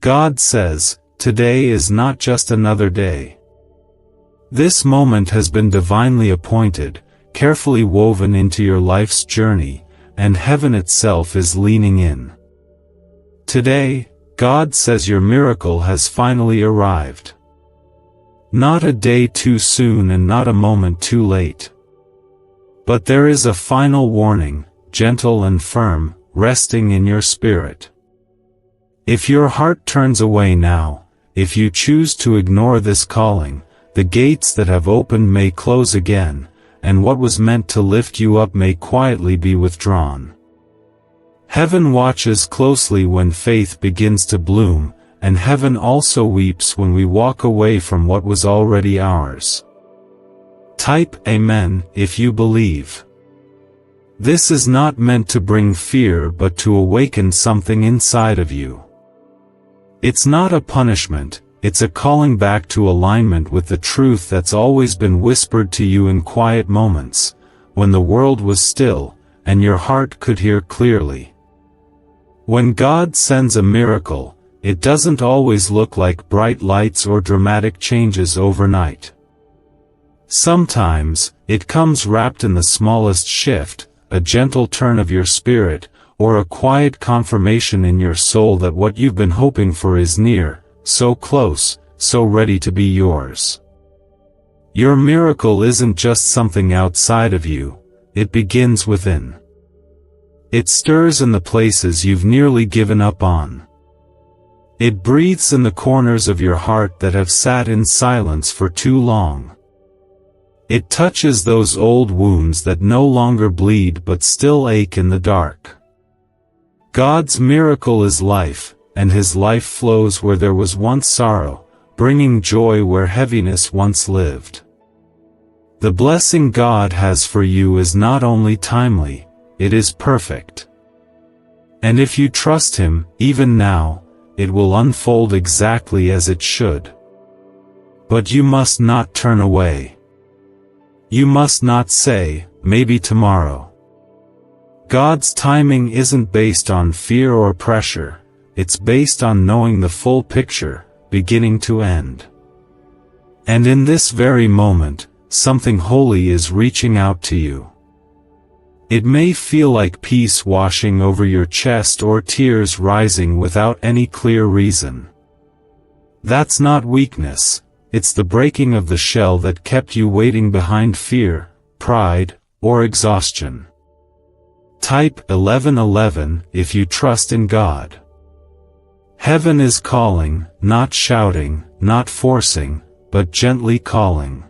God says, today is not just another day. This moment has been divinely appointed, carefully woven into your life's journey, and heaven itself is leaning in. Today, God says your miracle has finally arrived. Not a day too soon and not a moment too late. But there is a final warning, gentle and firm, resting in your spirit. If your heart turns away now, if you choose to ignore this calling, the gates that have opened may close again, and what was meant to lift you up may quietly be withdrawn. Heaven watches closely when faith begins to bloom, and heaven also weeps when we walk away from what was already ours. Type Amen if you believe. This is not meant to bring fear but to awaken something inside of you. It's not a punishment, it's a calling back to alignment with the truth that's always been whispered to you in quiet moments, when the world was still, and your heart could hear clearly. When God sends a miracle, it doesn't always look like bright lights or dramatic changes overnight. Sometimes, it comes wrapped in the smallest shift, a gentle turn of your spirit, or a quiet confirmation in your soul that what you've been hoping for is near, so close, so ready to be yours. Your miracle isn't just something outside of you, it begins within. It stirs in the places you've nearly given up on. It breathes in the corners of your heart that have sat in silence for too long. It touches those old wounds that no longer bleed but still ache in the dark. God's miracle is life, and His life flows where there was once sorrow, bringing joy where heaviness once lived. The blessing God has for you is not only timely, it is perfect. And if you trust Him, even now, it will unfold exactly as it should. But you must not turn away. You must not say, maybe tomorrow. God's timing isn't based on fear or pressure, it's based on knowing the full picture, beginning to end. And in this very moment, something holy is reaching out to you. It may feel like peace washing over your chest or tears rising without any clear reason. That's not weakness, it's the breaking of the shell that kept you waiting behind fear, pride, or exhaustion. Type 1111 if you trust in God. Heaven is calling, not shouting, not forcing, but gently calling.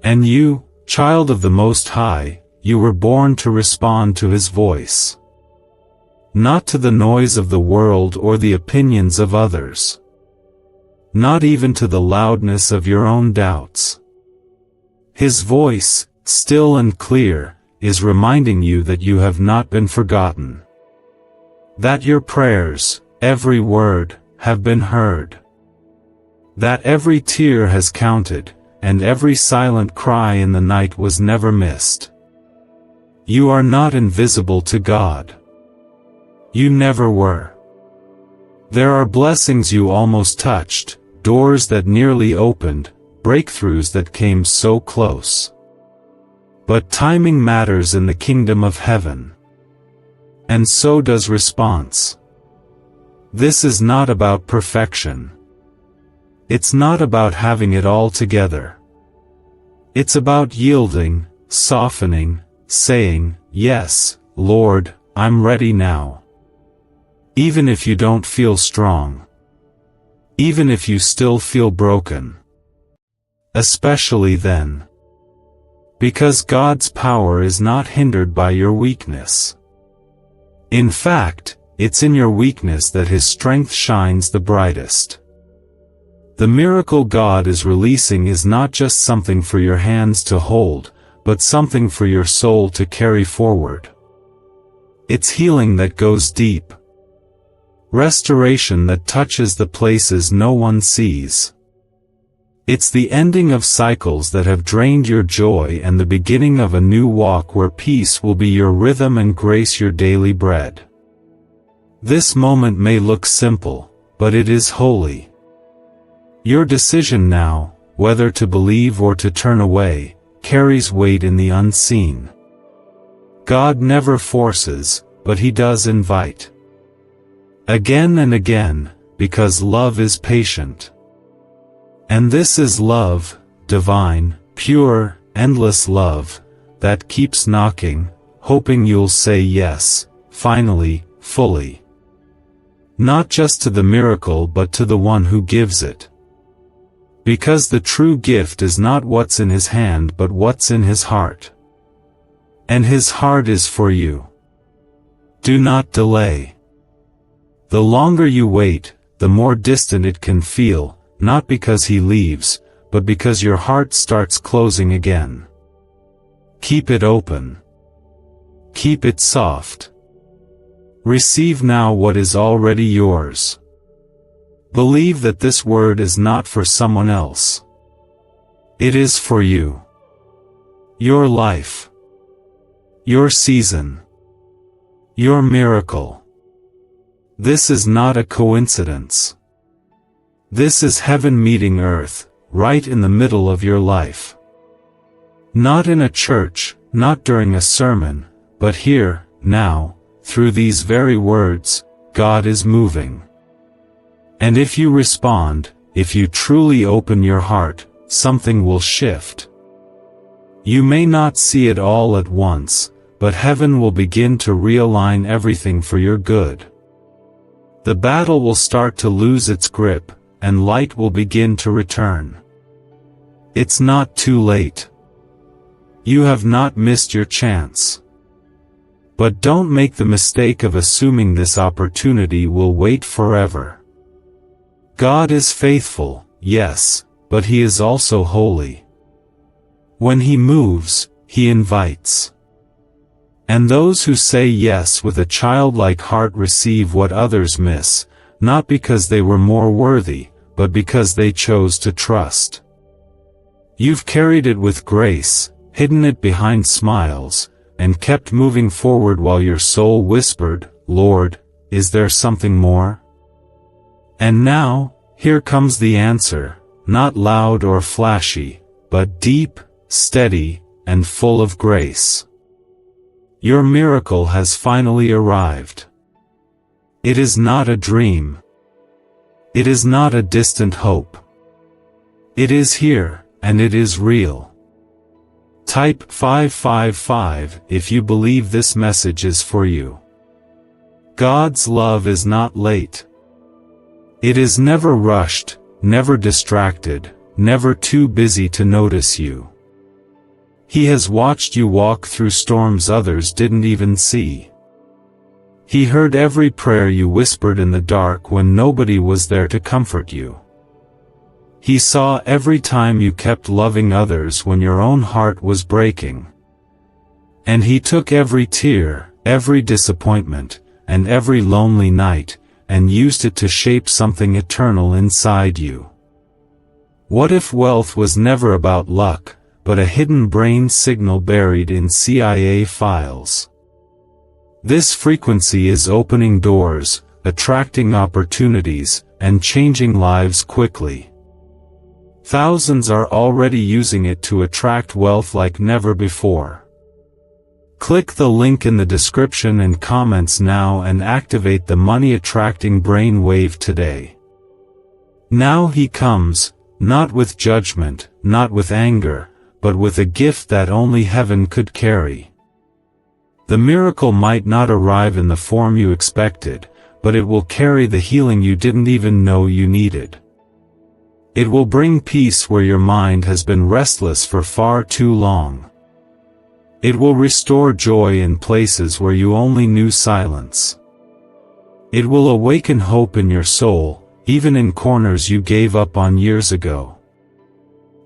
And you, child of the Most High, you were born to respond to His voice. Not to the noise of the world or the opinions of others. Not even to the loudness of your own doubts. His voice, still and clear, is reminding you that you have not been forgotten. That your prayers, every word, have been heard. That every tear has counted, and every silent cry in the night was never missed. You are not invisible to God. You never were. There are blessings you almost touched, doors that nearly opened, breakthroughs that came so close. But timing matters in the kingdom of heaven. And so does response. This is not about perfection. It's not about having it all together. It's about yielding, softening, saying, "Yes, Lord, I'm ready now." Even if you don't feel strong. Even if you still feel broken. Especially then. Because God's power is not hindered by your weakness. In fact, it's in your weakness that His strength shines the brightest. The miracle God is releasing is not just something for your hands to hold, but something for your soul to carry forward. It's healing that goes deep. Restoration that touches the places no one sees. It's the ending of cycles that have drained your joy and the beginning of a new walk where peace will be your rhythm and grace your daily bread. This moment may look simple, but it is holy. Your decision now, whether to believe or to turn away, carries weight in the unseen. God never forces, but He does invite. Again and again, because love is patient. And this is love, divine, pure, endless love, that keeps knocking, hoping you'll say yes, finally, fully. Not just to the miracle but to the one who gives it. Because the true gift is not what's in His hand but what's in His heart. And His heart is for you. Do not delay. The longer you wait, the more distant it can feel, not because He leaves, but because your heart starts closing again. Keep it open. Keep it soft. Receive now what is already yours. Believe that this word is not for someone else. It is for you. Your life. Your season. Your miracle. This is not a coincidence. This is heaven meeting earth, right in the middle of your life. Not in a church, not during a sermon, but here, now, through these very words, God is moving. And if you respond, if you truly open your heart, something will shift. You may not see it all at once, but heaven will begin to realign everything for your good. The battle will start to lose its grip, and light will begin to return. It's not too late. You have not missed your chance. But don't make the mistake of assuming this opportunity will wait forever. God is faithful, yes, but He is also holy. When He moves, He invites. And those who say yes with a childlike heart receive what others miss, not because they were more worthy, but because they chose to trust. You've carried it with grace, hidden it behind smiles, and kept moving forward while your soul whispered, "Lord, is there something more?" And now, here comes the answer, not loud or flashy, but deep, steady, and full of grace. Your miracle has finally arrived. It is not a dream. It is not a distant hope. It is here, and it is real. Type 555 if you believe this message is for you. God's love is not late. It is never rushed, never distracted, never too busy to notice you. He has watched you walk through storms others didn't even see. He heard every prayer you whispered in the dark when nobody was there to comfort you. He saw every time you kept loving others when your own heart was breaking. And He took every tear, every disappointment, and every lonely night, and used it to shape something eternal inside you. What if wealth was never about luck, but a hidden brain signal buried in CIA files? This frequency is opening doors, attracting opportunities, and changing lives quickly. Thousands are already using it to attract wealth like never before. Click the link in the description and comments now and activate the money-attracting brain wave today. Now He comes, not with judgment, not with anger, but with a gift that only heaven could carry. The miracle might not arrive in the form you expected, but it will carry the healing you didn't even know you needed. It will bring peace where your mind has been restless for far too long. It will restore joy in places where you only knew silence. It will awaken hope in your soul, even in corners you gave up on years ago.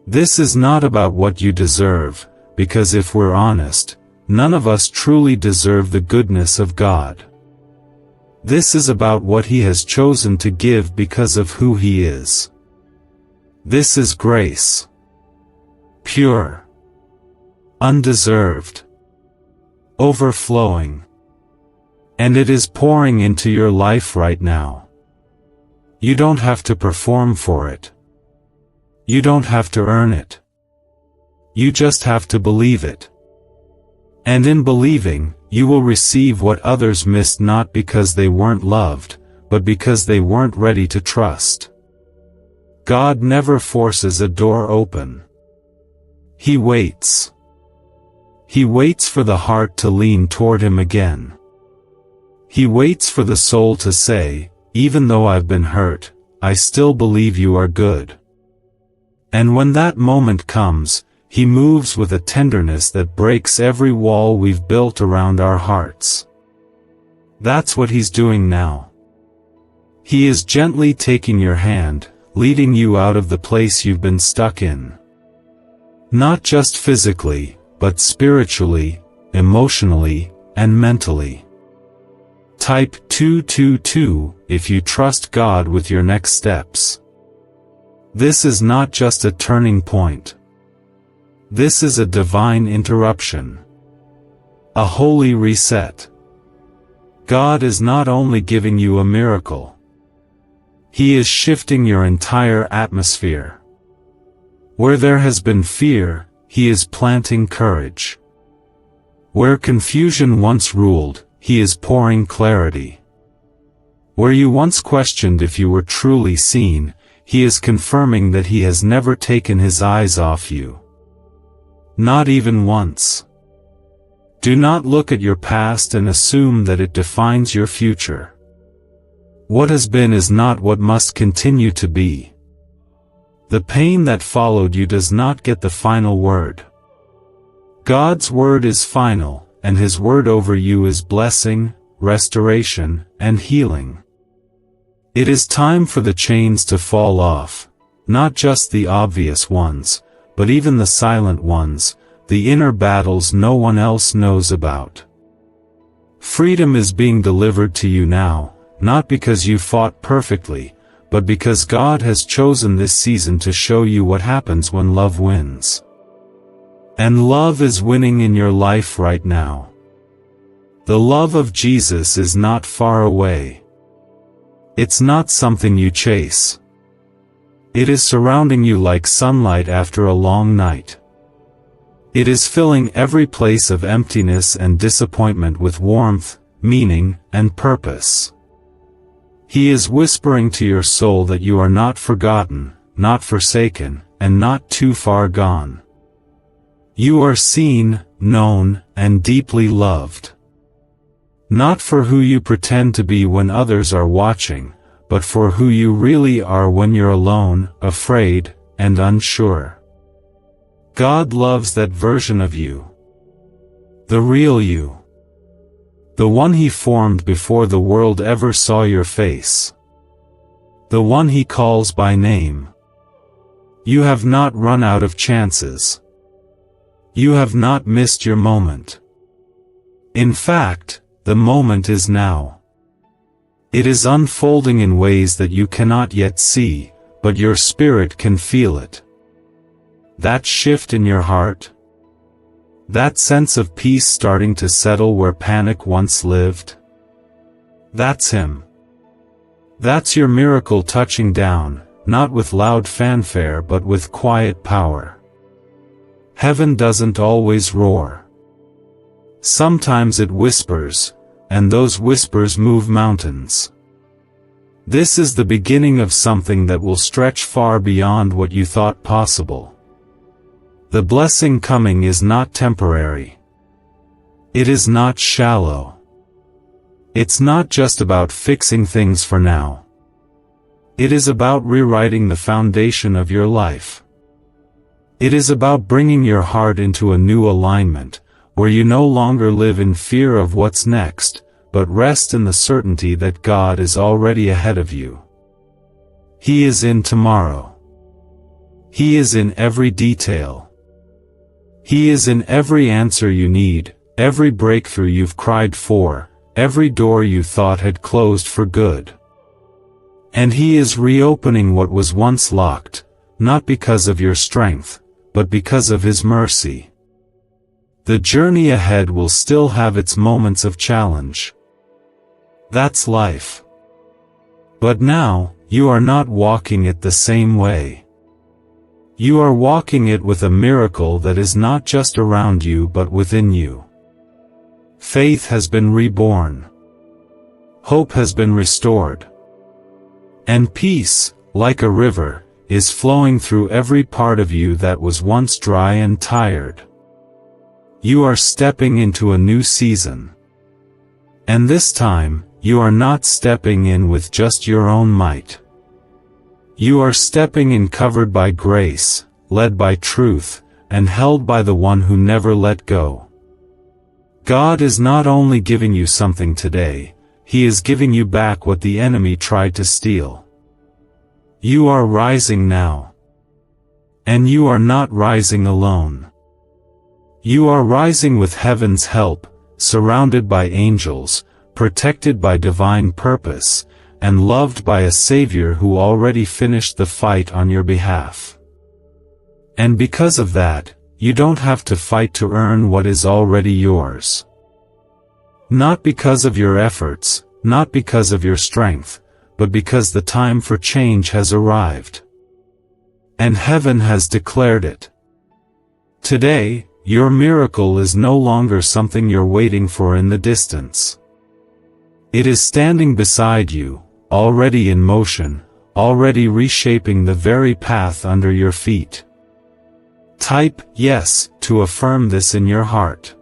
This is not about what you deserve, because if we're honest, none of us truly deserve the goodness of God. This is about what He has chosen to give because of who He is. This is grace. Pure. Undeserved. Overflowing. And it is pouring into your life right now. You don't have to perform for it. You don't have to earn it. You just have to believe it. And in believing, you will receive what others missed, not because they weren't loved, but because they weren't ready to trust. God never forces a door open. He waits. He waits for the heart to lean toward Him again. He waits for the soul to say, "Even though I've been hurt, I still believe you are good." And when that moment comes, He moves with a tenderness that breaks every wall we've built around our hearts. That's what He's doing now. He is gently taking your hand, leading you out of the place you've been stuck in. Not just physically, but spiritually, emotionally, and mentally. Type 222 if you trust God with your next steps. This is not just a turning point. This is a divine interruption. A holy reset. God is not only giving you a miracle. He is shifting your entire atmosphere. Where there has been fear, He is planting courage. Where confusion once ruled, He is pouring clarity. Where you once questioned if you were truly seen, He is confirming that He has never taken His eyes off you. Not even once. Do not look at your past and assume that it defines your future. What has been is not what must continue to be. The pain that followed you does not get the final word. God's word is final, and His word over you is blessing, restoration, and healing. It is time for the chains to fall off, not just the obvious ones, but even the silent ones, the inner battles no one else knows about. Freedom is being delivered to you now, not because you fought perfectly, but because God has chosen this season to show you what happens when love wins. And love is winning in your life right now. The love of Jesus is not far away. It's not something you chase. It is surrounding you like sunlight after a long night. It is filling every place of emptiness and disappointment with warmth, meaning, and purpose. He is whispering to your soul that you are not forgotten, not forsaken, and not too far gone. You are seen, known, and deeply loved. Not for who you pretend to be when others are watching, but for who you really are when you're alone, afraid, and unsure. God loves that version of you. The real you. The one He formed before the world ever saw your face. The one He calls by name. You have not run out of chances. You have not missed your moment. In fact, the moment is now. It is unfolding in ways that you cannot yet see, but your spirit can feel it. That shift in your heart, that sense of peace starting to settle where panic once lived, that's Him. That's your miracle touching down, not with loud fanfare but with quiet power. Heaven doesn't always roar. Sometimes it whispers, and those whispers move mountains. This is the beginning of something that will stretch far beyond what you thought possible. The blessing coming is not temporary. It is not shallow. It's not just about fixing things for now. It is about rewriting the foundation of your life. It is about bringing your heart into a new alignment, where you no longer live in fear of what's next, but rest in the certainty that God is already ahead of you. He is in tomorrow. He is in every detail. He is in every answer you need, every breakthrough you've cried for, every door you thought had closed for good. And He is reopening what was once locked, not because of your strength, but because of His mercy. The journey ahead will still have its moments of challenge. That's life. But now, you are not walking it the same way. You are walking it with a miracle that is not just around you but within you. Faith has been reborn. Hope has been restored. And peace, like a river, is flowing through every part of you that was once dry and tired. You are stepping into a new season. And this time, you are not stepping in with just your own might. You are stepping in covered by grace, led by truth, and held by the one who never let go. God is not only giving you something today, He is giving you back what the enemy tried to steal. You are rising now. And you are not rising alone. You are rising with heaven's help, surrounded by angels, protected by divine purpose, and loved by a Savior who already finished the fight on your behalf. And because of that, you don't have to fight to earn what is already yours. Not because of your efforts, not because of your strength, but because the time for change has arrived. And heaven has declared it. Today, your miracle is no longer something you're waiting for in the distance. It is standing beside you, already in motion, already reshaping the very path under your feet. Type "yes" to affirm this in your heart.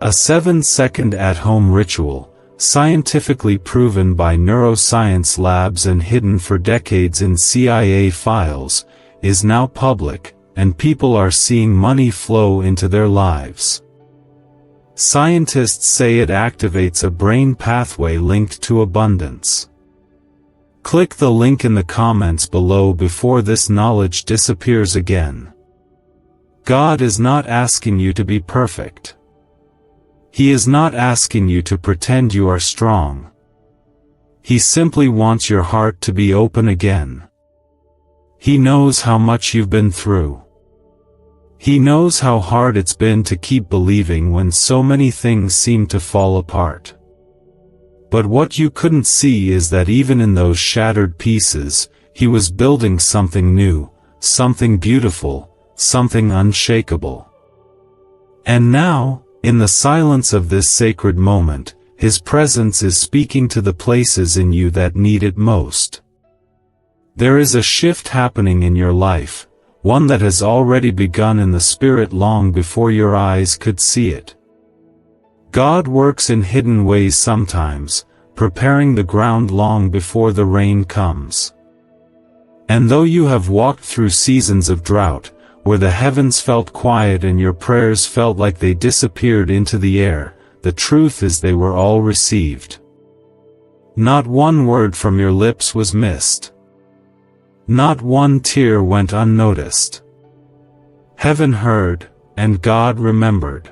A 7-second at-home ritual, scientifically proven by neuroscience labs and hidden for decades in CIA files, is now public, and people are seeing money flow into their lives. Scientists say it activates a brain pathway linked to abundance. Click the link in the comments below before this knowledge disappears again. God is not asking you to be perfect. He is not asking you to pretend you are strong. He simply wants your heart to be open again. He knows how much you've been through. He knows how hard it's been to keep believing when so many things seem to fall apart. But what you couldn't see is that even in those shattered pieces, He was building something new, something beautiful, something unshakable. And now, in the silence of this sacred moment, His presence is speaking to the places in you that need it most. There is a shift happening in your life, one that has already begun in the Spirit long before your eyes could see it. God works in hidden ways sometimes, preparing the ground long before the rain comes. And though you have walked through seasons of drought, where the heavens felt quiet and your prayers felt like they disappeared into the air, the truth is they were all received. Not one word from your lips was missed. Not one tear went unnoticed. Heaven heard, and God remembered.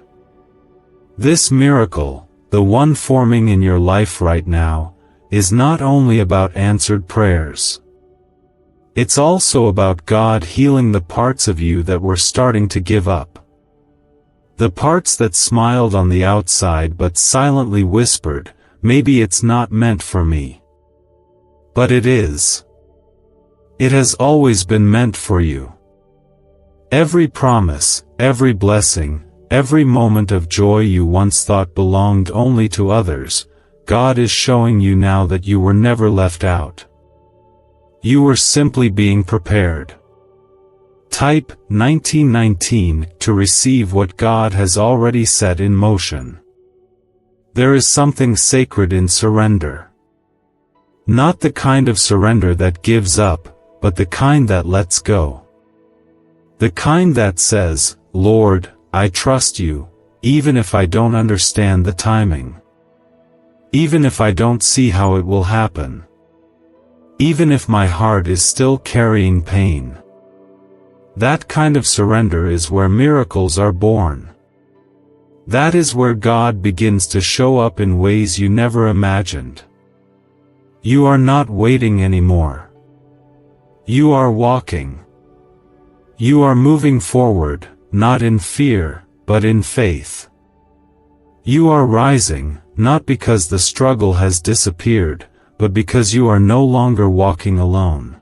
This miracle, the one forming in your life right now, is not only about answered prayers. It's also about God healing the parts of you that were starting to give up. The parts that smiled on the outside but silently whispered, "Maybe it's not meant for me." But it is. It has always been meant for you. Every promise, every blessing, every moment of joy you once thought belonged only to others, God is showing you now that you were never left out. You were simply being prepared. Type 1919 to receive what God has already set in motion. There is something sacred in surrender. Not the kind of surrender that gives up, but the kind that lets go. The kind that says, "Lord, I trust you, even if I don't understand the timing. Even if I don't see how it will happen. Even if my heart is still carrying pain." That kind of surrender is where miracles are born. That is where God begins to show up in ways you never imagined. You are not waiting anymore. You are walking. You are moving forward, not in fear, but in faith. You are rising, not because the struggle has disappeared, but because you are no longer walking alone.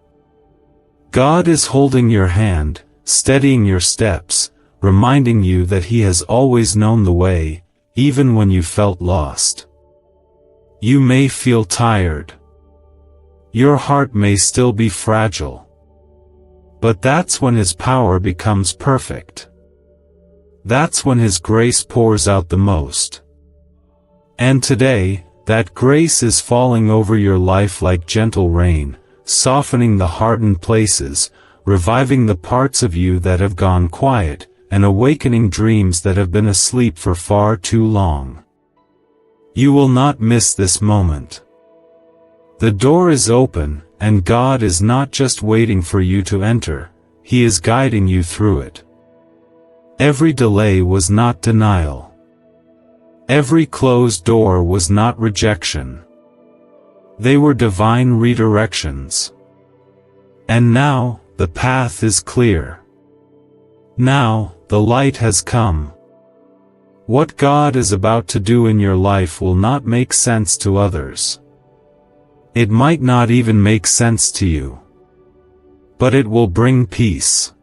God is holding your hand, steadying your steps, reminding you that He has always known the way, even when you felt lost. You may feel tired. Your heart may still be fragile. But that's when His power becomes perfect. That's when His grace pours out the most. And today, that grace is falling over your life like gentle rain, softening the hardened places, reviving the parts of you that have gone quiet, and awakening dreams that have been asleep for far too long. You will not miss this moment. The door is open, and God is not just waiting for you to enter, He is guiding you through it. Every delay was not denial. Every closed door was not rejection. They were divine redirections. And now, the path is clear. Now, the light has come. What God is about to do in your life will not make sense to others. It might not even make sense to you. But it will bring peace.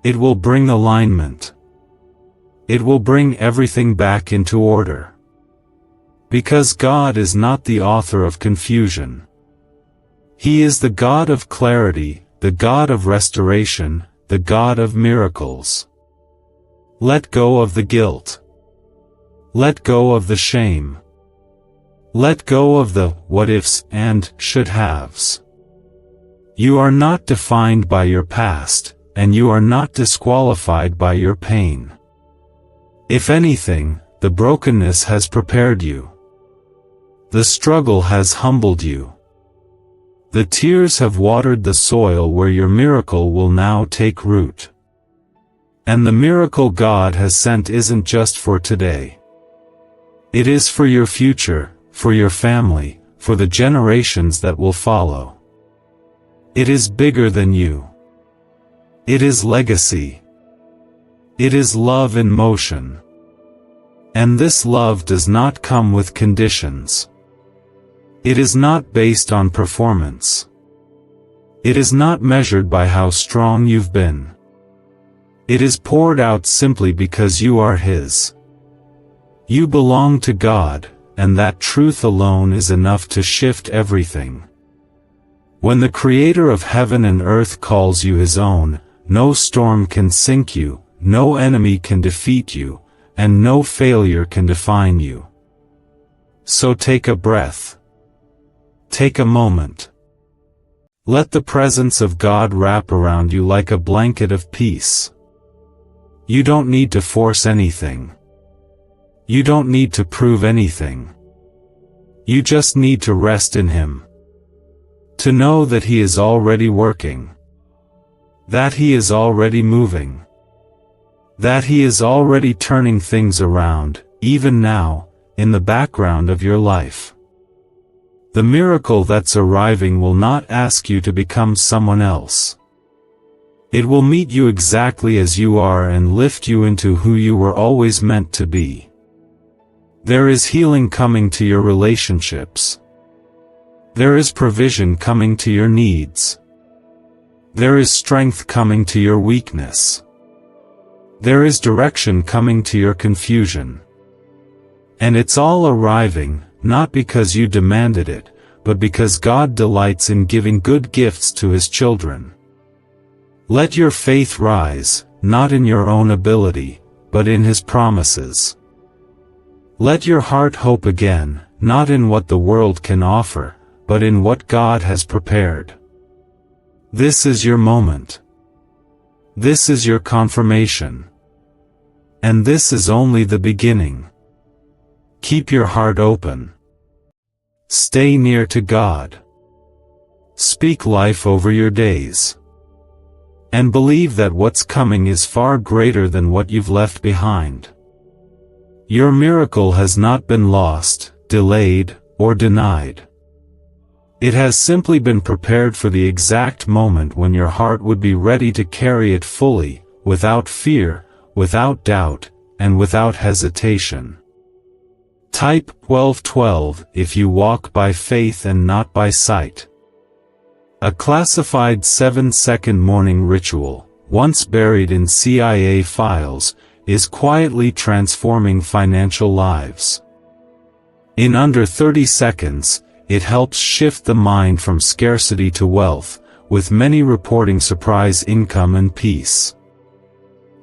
It will bring alignment. It will bring everything back into order. Because God is not the author of confusion. He is the God of clarity, the God of restoration, the God of miracles. Let go of the guilt. Let go of the shame. Let go of the what-ifs and should-haves. You are not defined by your past, and you are not disqualified by your pain. If anything, the brokenness has prepared you. The struggle has humbled you. The tears have watered the soil where your miracle will now take root. And the miracle God has sent isn't just for today. It is for your future, for your family, for the generations that will follow. It is bigger than you. It is legacy. It is love in motion. And this love does not come with conditions. It is not based on performance. It is not measured by how strong you've been. It is poured out simply because you are His. You belong to God, and that truth alone is enough to shift everything. When the Creator of heaven and earth calls you His own, no storm can sink you, no enemy can defeat you, and no failure can define you. So take a breath. Take a moment. Let the presence of God wrap around you like a blanket of peace. You don't need to force anything. You don't need to prove anything. You just need to rest in Him. To know that He is already working. That He is already moving. That He is already turning things around, even now, in the background of your life. The miracle that's arriving will not ask you to become someone else. It will meet you exactly as you are and lift you into who you were always meant to be. There is healing coming to your relationships. There is provision coming to your needs. There is strength coming to your weakness. There is direction coming to your confusion. And it's all arriving, not because you demanded it, but because God delights in giving good gifts to His children. Let your faith rise, not in your own ability, but in His promises. Let your heart hope again, not in what the world can offer, but in what God has prepared. This is your moment. This is your confirmation. And this is only the beginning. Keep your heart open. Stay near to God. Speak life over your days. And believe that what's coming is far greater than what you've left behind. Your miracle has not been lost, delayed, or denied. It has simply been prepared for the exact moment when your heart would be ready to carry it fully, without fear, without doubt, and without hesitation. Type 1212 if you walk by faith and not by sight. A classified 7-second morning ritual, once buried in CIA files, is quietly transforming financial lives. In under 30 seconds, it helps shift the mind from scarcity to wealth, with many reporting surprise income and peace.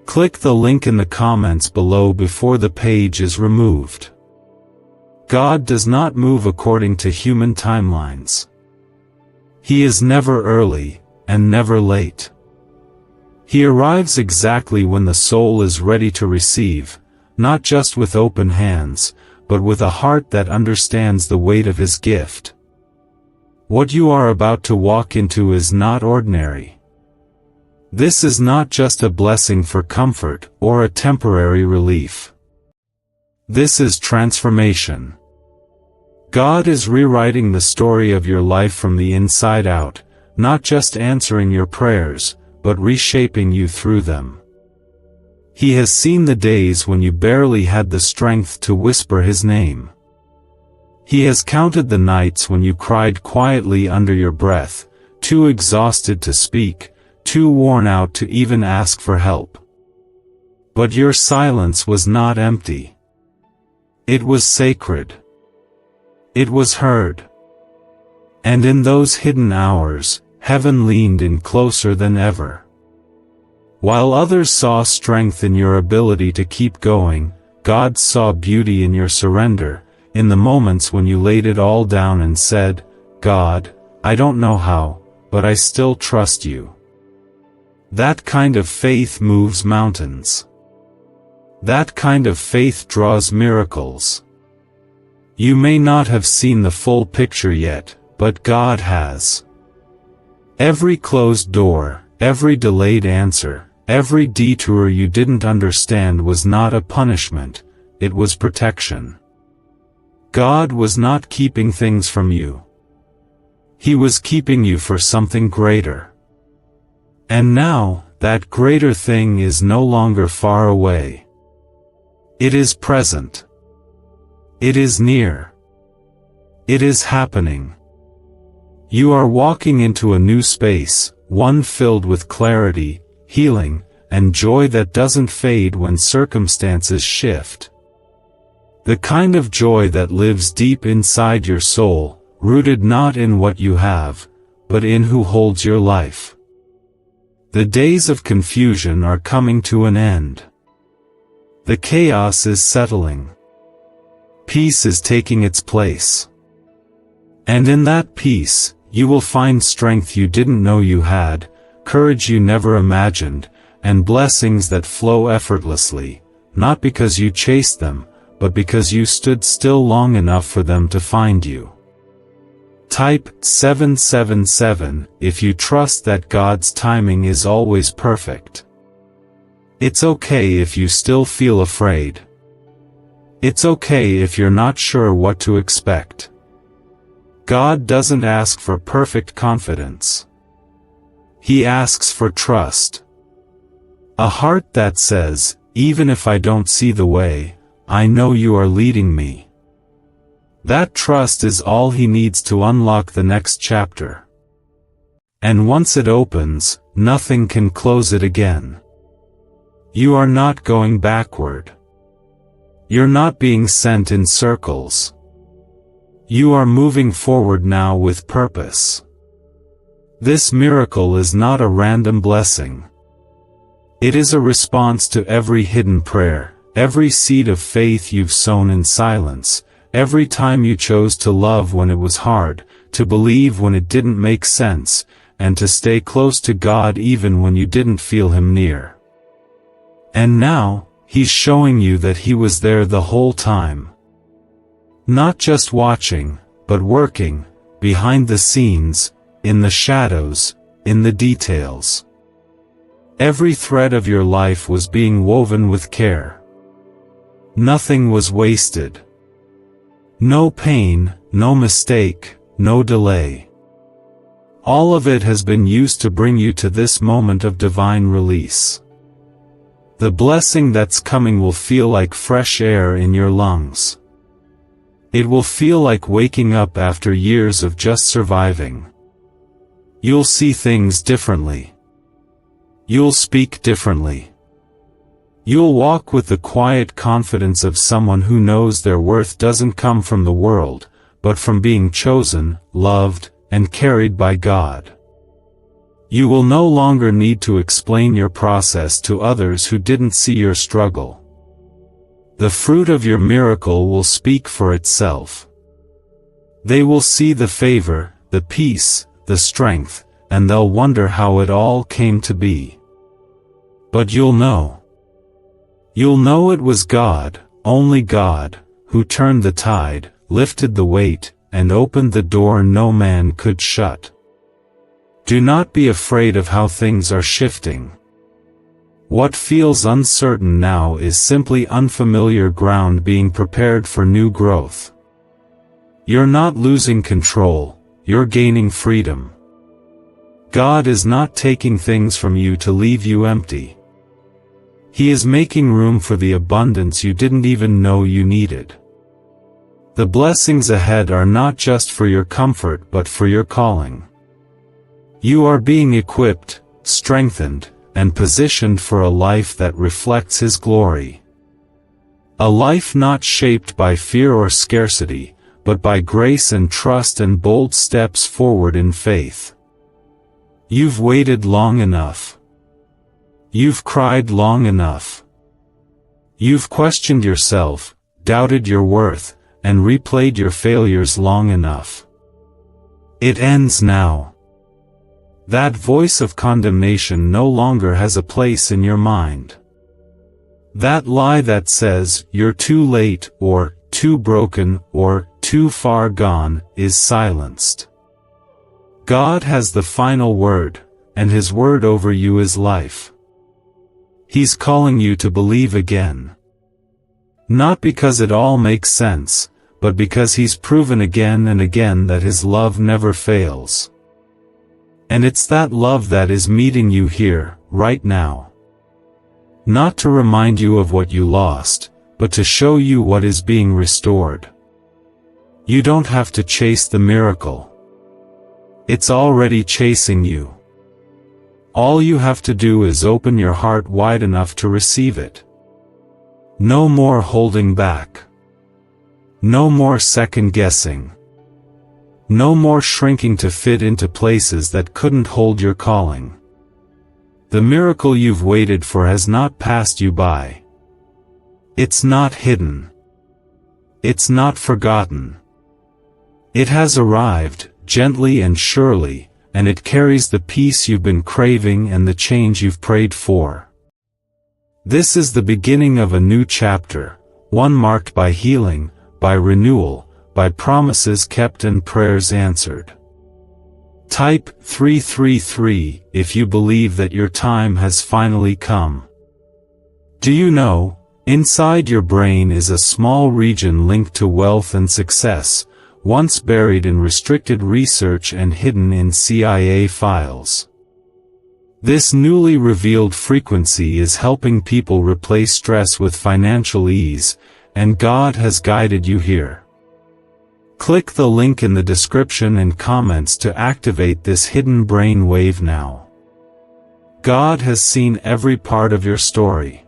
Click the link in the comments below before the page is removed. God does not move according to human timelines. He is never early, and never late. He arrives exactly when the soul is ready to receive, not just with open hands, but with a heart that understands the weight of his gift. What you are about to walk into is not ordinary. This is not just a blessing for comfort or a temporary relief. This is transformation. God is rewriting the story of your life from the inside out, not just answering your prayers, but reshaping you through them. He has seen the days when you barely had the strength to whisper his name. He has counted the nights when you cried quietly under your breath, too exhausted to speak, too worn out to even ask for help. But your silence was not empty. It was sacred. It was heard. And in those hidden hours, heaven leaned in closer than ever. While others saw strength in your ability to keep going, God saw beauty in your surrender, in the moments when you laid it all down and said, God, I don't know how, but I still trust you. That kind of faith moves mountains. That kind of faith draws miracles. You may not have seen the full picture yet, but God has. Every closed door, every delayed answer, every detour you didn't understand was not a punishment, it was protection. God was not keeping things from you. He was keeping you for something greater. And now, that greater thing is no longer far away. It is present. It is near. It is happening. You are walking into a new space, one filled with clarity, healing, and joy that doesn't fade when circumstances shift. The kind of joy that lives deep inside your soul, rooted not in what you have, but in who holds your life. The days of confusion are coming to an end. The chaos is settling. Peace is taking its place. And in that peace, you will find strength you didn't know you had, courage you never imagined, and blessings that flow effortlessly, not because you chased them, but because you stood still long enough for them to find you. Type 777 if you trust that God's timing is always perfect. It's okay if you still feel afraid. It's okay if you're not sure what to expect. God doesn't ask for perfect confidence. He asks for trust. A heart that says, even if I don't see the way, I know you are leading me. That trust is all he needs to unlock the next chapter. And once it opens, nothing can close it again. You are not going backward. You're not being sent in circles. You are moving forward now with purpose. This miracle is not a random blessing. It is a response to every hidden prayer, every seed of faith you've sown in silence, every time you chose to love when it was hard, to believe when it didn't make sense, and to stay close to God even when you didn't feel him near. And now, he's showing you that he was there the whole time. Not just watching, but working, behind the scenes, in the shadows, in the details. Every thread of your life was being woven with care. Nothing was wasted. No pain, no mistake, no delay. All of it has been used to bring you to this moment of divine release. The blessing that's coming will feel like fresh air in your lungs. It will feel like waking up after years of just surviving. You'll see things differently. You'll speak differently. You'll walk with the quiet confidence of someone who knows their worth doesn't come from the world, but from being chosen, loved, and carried by God. You will no longer need to explain your process to others who didn't see your struggle. The fruit of your miracle will speak for itself. They will see the favor, the peace, the strength, and they'll wonder how it all came to be. But you'll know. You'll know it was God, only God, who turned the tide, lifted the weight, and opened the door no man could shut. Do not be afraid of how things are shifting. What feels uncertain now is simply unfamiliar ground being prepared for new growth. You're not losing control, you're gaining freedom. God is not taking things from you to leave you empty. He is making room for the abundance you didn't even know you needed. The blessings ahead are not just for your comfort but for your calling. You are being equipped, strengthened, and positioned for a life that reflects His glory. A life not shaped by fear or scarcity, but by grace and trust and bold steps forward in faith. You've waited long enough. You've cried long enough. You've questioned yourself, doubted your worth, and replayed your failures long enough. It ends now. That voice of condemnation no longer has a place in your mind. That lie that says, "You're too late," or "too broken," or "too far gone," is silenced. God has the final word, and His word over you is life. He's calling you to believe again. Not because it all makes sense, but because He's proven again and again that His love never fails. And it's that love that is meeting you here, right now. Not to remind you of what you lost, but to show you what is being restored. You don't have to chase the miracle. It's already chasing you. All you have to do is open your heart wide enough to receive it. No more holding back. No more second-guessing. No more shrinking to fit into places that couldn't hold your calling. The miracle you've waited for has not passed you by. It's not hidden. It's not forgotten. It has arrived, gently and surely, and it carries the peace you've been craving and the change you've prayed for. This is the beginning of a new chapter, one marked by healing, by renewal, by promises kept and prayers answered. Type 333 if you believe that your time has finally come. Do you know, inside your brain is a small region linked to wealth and success, once buried in restricted research and hidden in CIA files. This newly revealed frequency is helping people replace stress with financial ease, and God has guided you here. Click the link in the description and comments to activate this hidden brain wave now. God has seen every part of your story.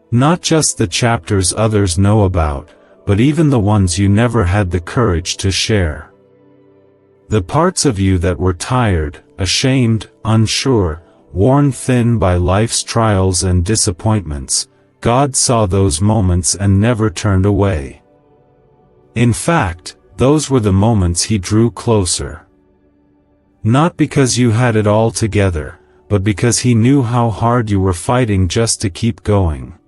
Not just the chapters others know about, but even the ones you never had the courage to share. The parts of you that were tired, ashamed, unsure, worn thin by life's trials and disappointments, God saw those moments and never turned away. In fact, those were the moments He drew closer. Not because you had it all together, but because He knew how hard you were fighting just to keep going.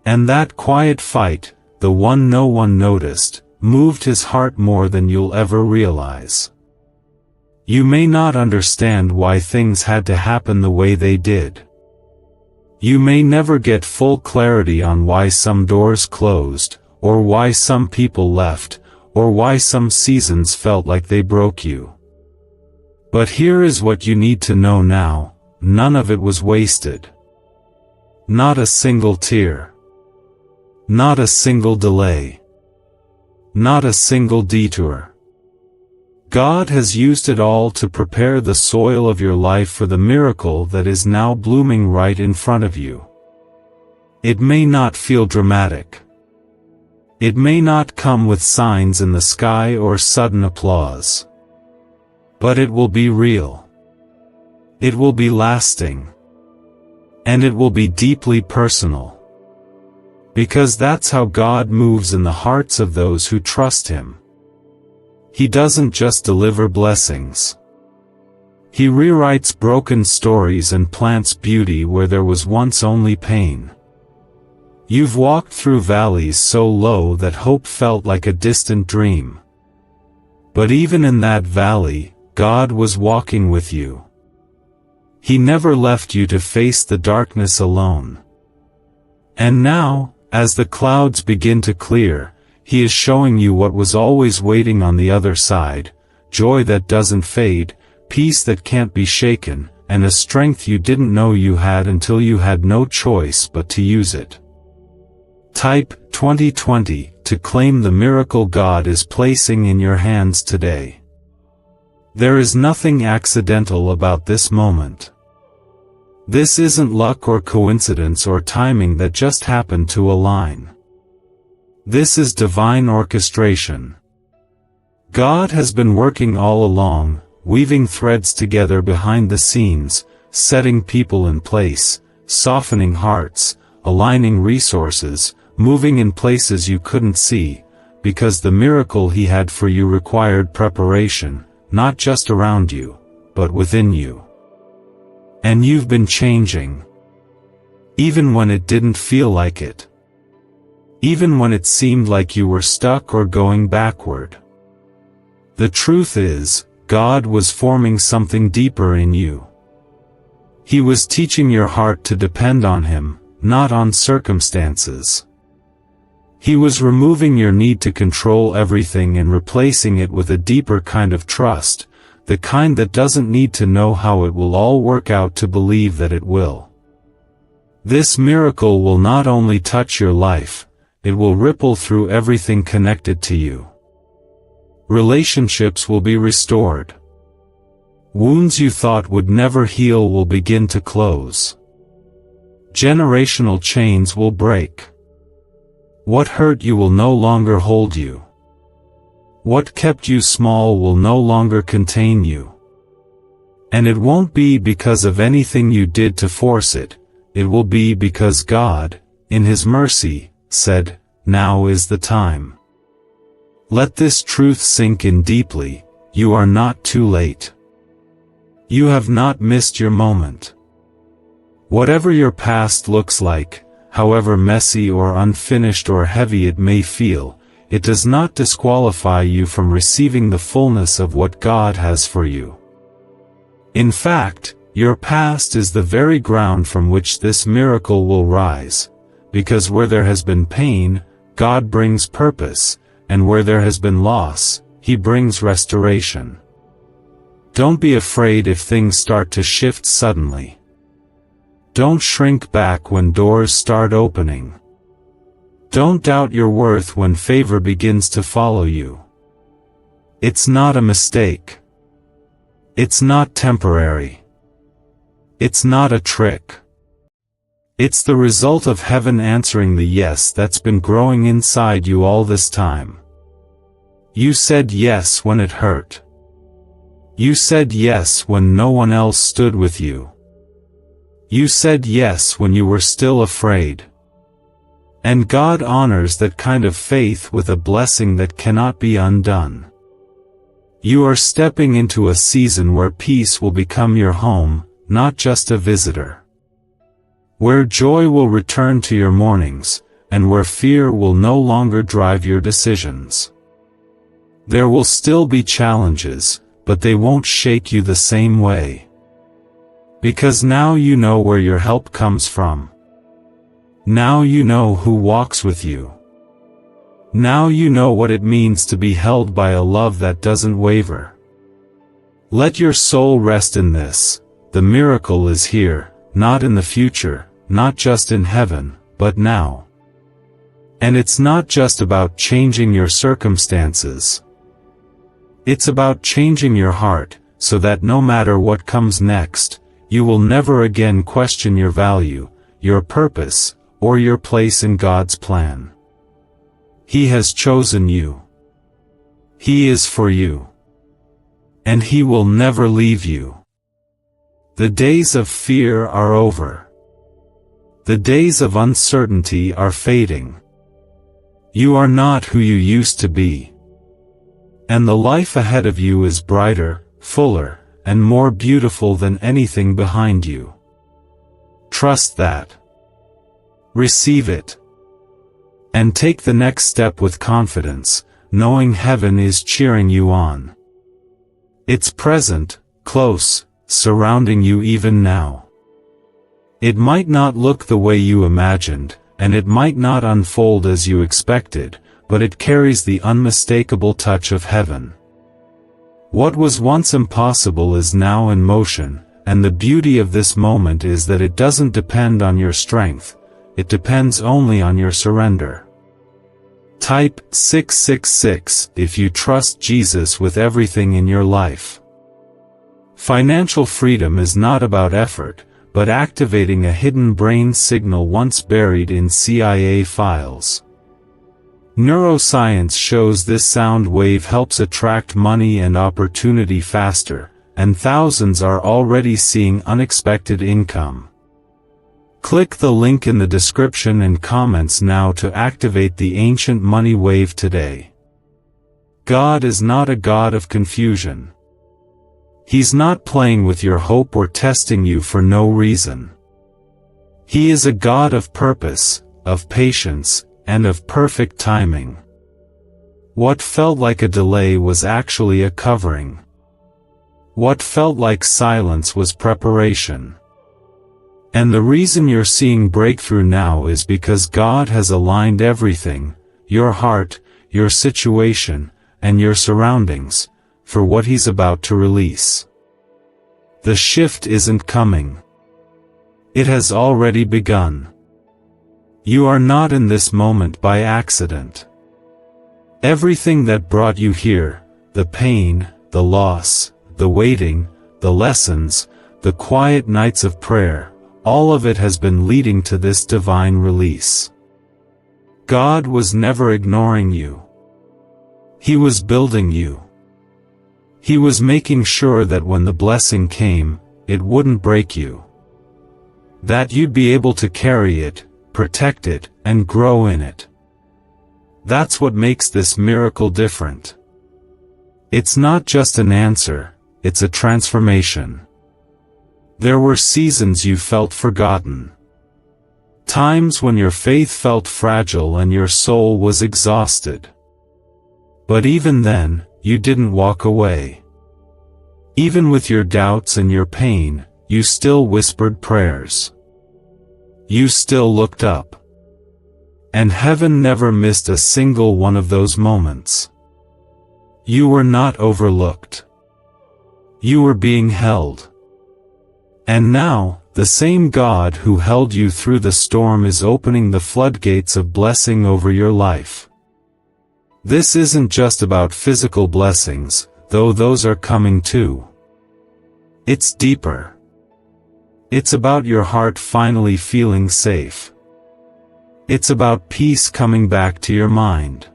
And that quiet fight, the one no one noticed, moved His heart more than you'll ever realize. You may not understand why things had to happen the way they did. You may never get full clarity on why some doors closed, or why some people left, or why some seasons felt like they broke you. But here is what you need to know now: none of it was wasted. Not a single tear. Not a single delay. not a single detour. God has used it all to prepare the soil of your life for the miracle that is now blooming right in front of you. It may not feel dramatic. It may not come with signs in the sky or sudden applause. But it will be real. It will be lasting. And it will be deeply personal. Because that's how God moves in the hearts of those who trust Him. He doesn't just deliver blessings. He rewrites broken stories and plants beauty where there was once only pain. You've walked through valleys so low that hope felt like a distant dream. But even in that valley, God was walking with you. He never left you to face the darkness alone. And now, as the clouds begin to clear, He is showing you what was always waiting on the other side: joy that doesn't fade, peace that can't be shaken, and a strength you didn't know you had until you had no choice but to use it. Type 2020 to claim the miracle God is placing in your hands today. There is nothing accidental about this moment. This isn't luck or coincidence or timing that just happened to align. This is divine orchestration. God has been working all along, weaving threads together behind the scenes, setting people in place, softening hearts, aligning resources, moving in places you couldn't see, because the miracle He had for you required preparation, not just around you, but within you. And you've been changing. Even when it didn't feel like it. Even when it seemed like you were stuck or going backward. The truth is, God was forming something deeper in you. He was teaching your heart to depend on Him, not on circumstances. He was removing your need to control everything and replacing it with a deeper kind of trust, the kind that doesn't need to know how it will all work out to believe that it will. This miracle will not only touch your life, it will ripple through everything connected to you. Relationships will be restored. Wounds you thought would never heal will begin to close. Generational chains will break. What hurt you will no longer hold you. What kept you small will no longer contain you. And it won't be because of anything you did to force it, it will be because God, in His mercy, said, "Now is the time." Let this truth sink in deeply: you are not too late. You have not missed your moment. Whatever your past looks like, however messy or unfinished or heavy it may feel, it does not disqualify you from receiving the fullness of what God has for you. In fact, your past is the very ground from which this miracle will rise, because where there has been pain, God brings purpose, and where there has been loss, He brings restoration. Don't be afraid if things start to shift suddenly. Don't shrink back when doors start opening. Don't doubt your worth when favor begins to follow you. It's not a mistake. It's not temporary. It's not a trick. It's the result of heaven answering the yes that's been growing inside you all this time. You said yes when it hurt. You said yes when no one else stood with you. You said yes when you were still afraid. And God honors that kind of faith with a blessing that cannot be undone. You are stepping into a season where peace will become your home, not just a visitor. Where joy will return to your mornings, and where fear will no longer drive your decisions. There will still be challenges, but they won't shake you the same way. Because now you know where your help comes from. Now you know who walks with you. Now you know what it means to be held by a love that doesn't waver. Let your soul rest in this: the miracle is here, not in the future, not just in heaven, but now. And it's not just about changing your circumstances. It's about changing your heart, so that no matter what comes next, you will never again question your value, your purpose, or your place in God's plan. He has chosen you. He is for you. And He will never leave you. The days of fear are over. The days of uncertainty are fading. You are not who you used to be. And the life ahead of you is brighter, fuller, and more beautiful than anything behind you. Trust that. Receive it. And take the next step with confidence, knowing heaven is cheering you on. It's present, close, surrounding you even now. It might not look the way you imagined, and it might not unfold as you expected, but it carries the unmistakable touch of heaven. What was once impossible is now in motion, and the beauty of this moment is that it doesn't depend on your strength, it depends only on your surrender. Type 666 if you trust Jesus with everything in your life. Financial freedom is not about effort, but activating a hidden brain signal once buried in CIA files. Neuroscience shows this sound wave helps attract money and opportunity faster, and thousands are already seeing unexpected income. Click the link in the description and comments now to activate the ancient money wave today. God is not a God of confusion. He's not playing with your hope or testing you for no reason. He is a God of purpose, of patience, and of perfect timing. What felt like a delay was actually a covering. What felt like silence was preparation. And the reason you're seeing breakthrough now is because God has aligned everything, your heart, your situation, and your surroundings, for what He's about to release. The shift isn't coming. It has already begun. You are not in this moment by accident. Everything that brought you here, the pain, the loss, the waiting, the lessons, the quiet nights of prayer, all of it has been leading to this divine release. God was never ignoring you. He was building you. He was making sure that when the blessing came, it wouldn't break you. That you'd be able to carry it, protect it, and grow in it. That's what makes this miracle different. It's not just an answer, it's a transformation. There were seasons you felt forgotten. Times when your faith felt fragile and your soul was exhausted. But even then, you didn't walk away. Even with your doubts and your pain, you still whispered prayers. You still looked up. And heaven never missed a single one of those moments. You were not overlooked. You were being held. And now, the same God who held you through the storm is opening the floodgates of blessing over your life. This isn't just about physical blessings, though those are coming too. It's deeper. It's about your heart finally feeling safe. It's about peace coming back to your mind.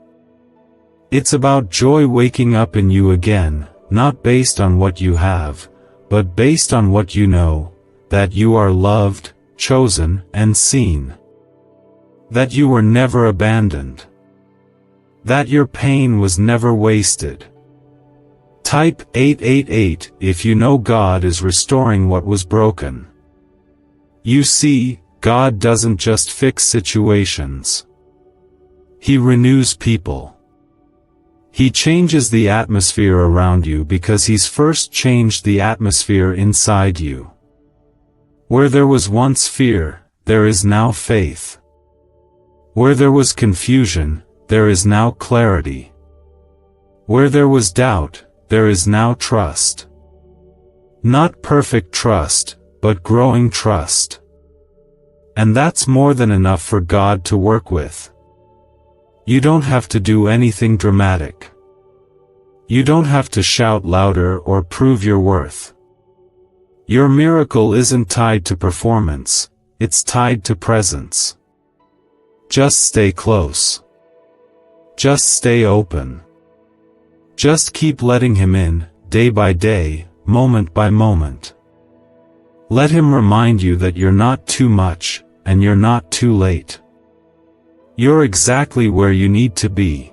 It's about joy waking up in you again, not based on what you have, but based on what you know, that you are loved, chosen, and seen. That you were never abandoned. That your pain was never wasted. Type 888 if you know God is restoring what was broken. You see, God doesn't just fix situations. He renews people. He changes the atmosphere around you because He's first changed the atmosphere inside you. Where there was once fear, there is now faith. Where there was confusion, there is now clarity. Where there was doubt, there is now trust. Not perfect trust, but growing trust. And that's more than enough for God to work with. You don't have to do anything dramatic. You don't have to shout louder or prove your worth. Your miracle isn't tied to performance, it's tied to presence. Just stay close. Just stay open. Just keep letting him in, day by day, moment by moment. Let him remind you that you're not too much, and you're not too late. You're exactly where you need to be.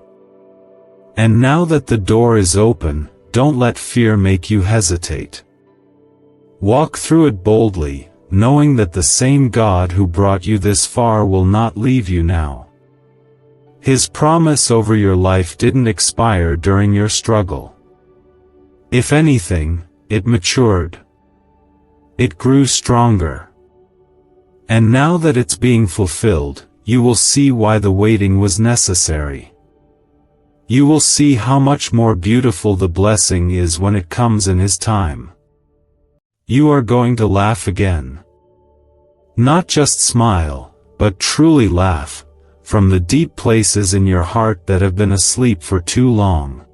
And now that the door is open, don't let fear make you hesitate. Walk through it boldly, knowing that the same God who brought you this far will not leave you now. His promise over your life didn't expire during your struggle. If anything, it matured. It grew stronger. And now that it's being fulfilled, you will see why the waiting was necessary. You will see how much more beautiful the blessing is when it comes in His time. You are going to laugh again. Not just smile, but truly laugh, from the deep places in your heart that have been asleep for too long.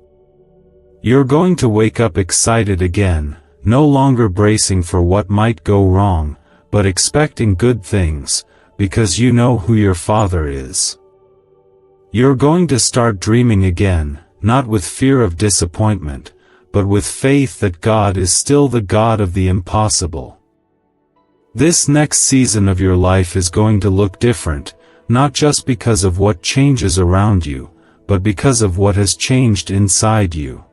You're going to wake up excited again, no longer bracing for what might go wrong, but expecting good things, because you know who your Father is. You're going to start dreaming again, not with fear of disappointment, but with faith that God is still the God of the impossible. This next season of your life is going to look different, not just because of what changes around you, but because of what has changed inside you.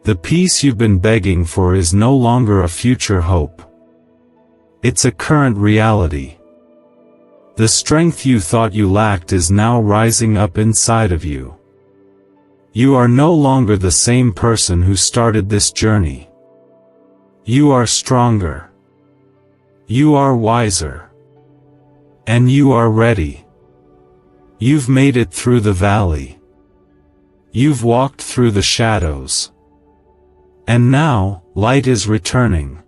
The peace you've been begging for is no longer a future hope. It's a current reality. The strength you thought you lacked is now rising up inside of you. You are no longer the same person who started this journey. You are stronger. You are wiser. And you are ready. You've made it through the valley. You've walked through the shadows. And now, light is returning.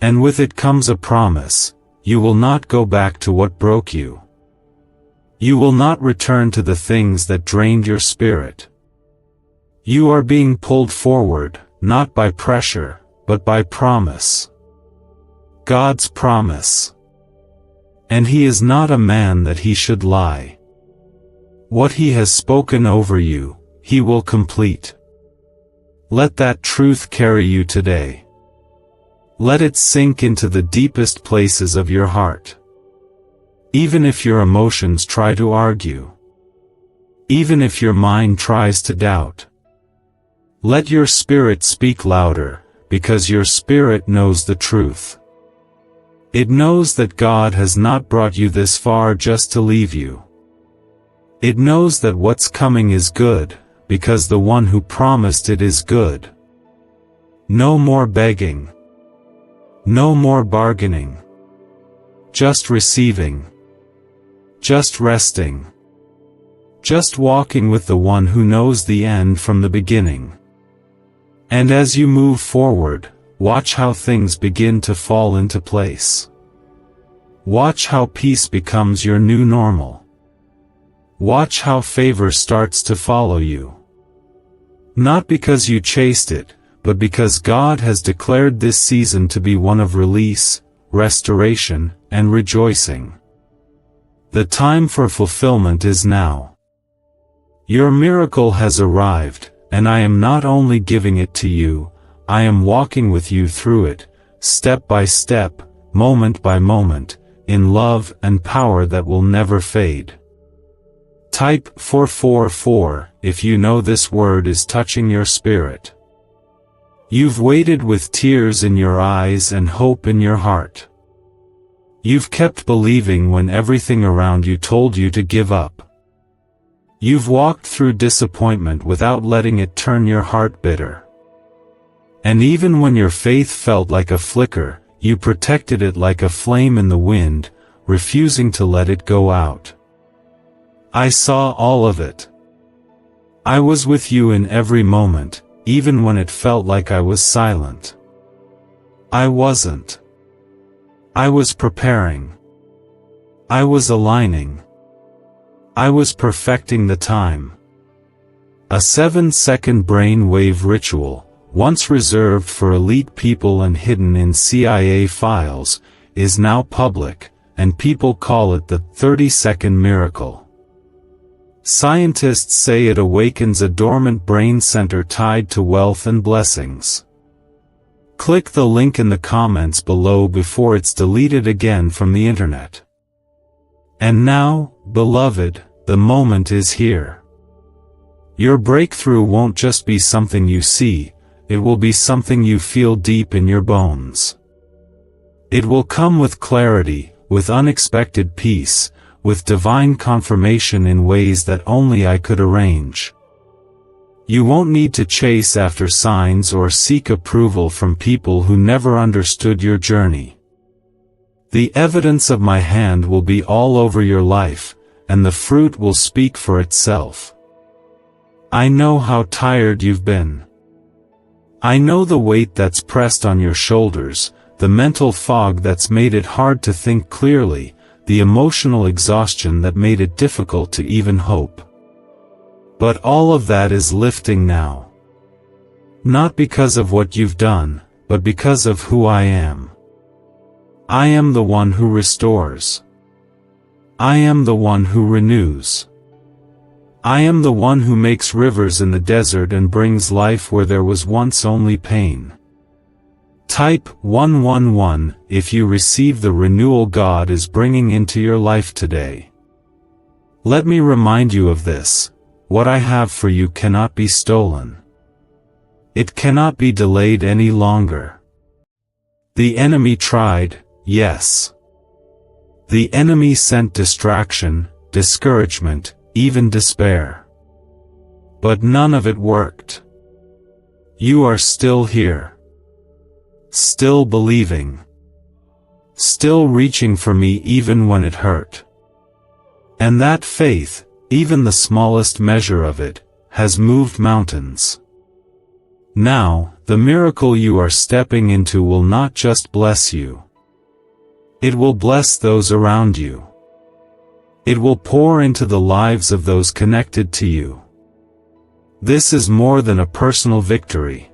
And with it comes a promise: you will not go back to what broke you. You will not return to the things that drained your spirit. You are being pulled forward, not by pressure, but by promise. God's promise. And He is not a man that He should lie. What He has spoken over you, He will complete. Let that truth carry you today. Let it sink into the deepest places of your heart. Even if your emotions try to argue. Even if your mind tries to doubt. Let your spirit speak louder, because your spirit knows the truth. It knows that God has not brought you this far just to leave you. It knows that what's coming is good, because the one who promised it is good. No more begging. No more bargaining. Just receiving. Just resting. Just walking with the one who knows the end from the beginning. And as you move forward, watch how things begin to fall into place. Watch how peace becomes your new normal. Watch how favor starts to follow you. Not because you chased it, but because God has declared this season to be one of release, restoration, and rejoicing. The time for fulfillment is now. Your miracle has arrived, and I am not only giving it to you, I am walking with you through it, step by step, moment by moment, in love and power that will never fade. Type 444 if you know this word is touching your spirit. You've waited with tears in your eyes and hope in your heart. You've kept believing when everything around you told you to give up. You've walked through disappointment without letting it turn your heart bitter. And even when your faith felt like a flicker, you protected it like a flame in the wind, refusing to let it go out. I saw all of it. I was with you in every moment, even when it felt like I was silent. I wasn't. I was preparing. I was aligning. I was perfecting the time. A 7-second brain-wave ritual, once reserved for elite people and hidden in CIA files, is now public, and people call it the 30-second miracle. Scientists say it awakens a dormant brain center tied to wealth and blessings. Click the link in the comments below before it's deleted again from the internet. And now, beloved, the moment is here. Your breakthrough won't just be something you see, it will be something you feel deep in your bones. It will come with clarity, with unexpected peace, with divine confirmation in ways that only I could arrange. You won't need to chase after signs or seek approval from people who never understood your journey. The evidence of my hand will be all over your life, and the fruit will speak for itself. I know how tired you've been. I know the weight that's pressed on your shoulders, the mental fog that's made it hard to think clearly, the emotional exhaustion that made it difficult to even hope. But all of that is lifting now. Not because of what you've done, but because of who I am. I am the one who restores. I am the one who renews. I am the one who makes rivers in the desert and brings life where there was once only pain. Type 111 if you receive the renewal God is bringing into your life today. Let me remind you of this: what I have for you cannot be stolen. It cannot be delayed any longer. The enemy tried, yes. The enemy sent distraction, discouragement, even despair. But none of it worked. You are still here. Still believing. Still reaching for me even when it hurt. And that faith, even the smallest measure of it, has moved mountains. Now, the miracle you are stepping into will not just bless you. It will bless those around you. It will pour into the lives of those connected to you. This is more than a personal victory.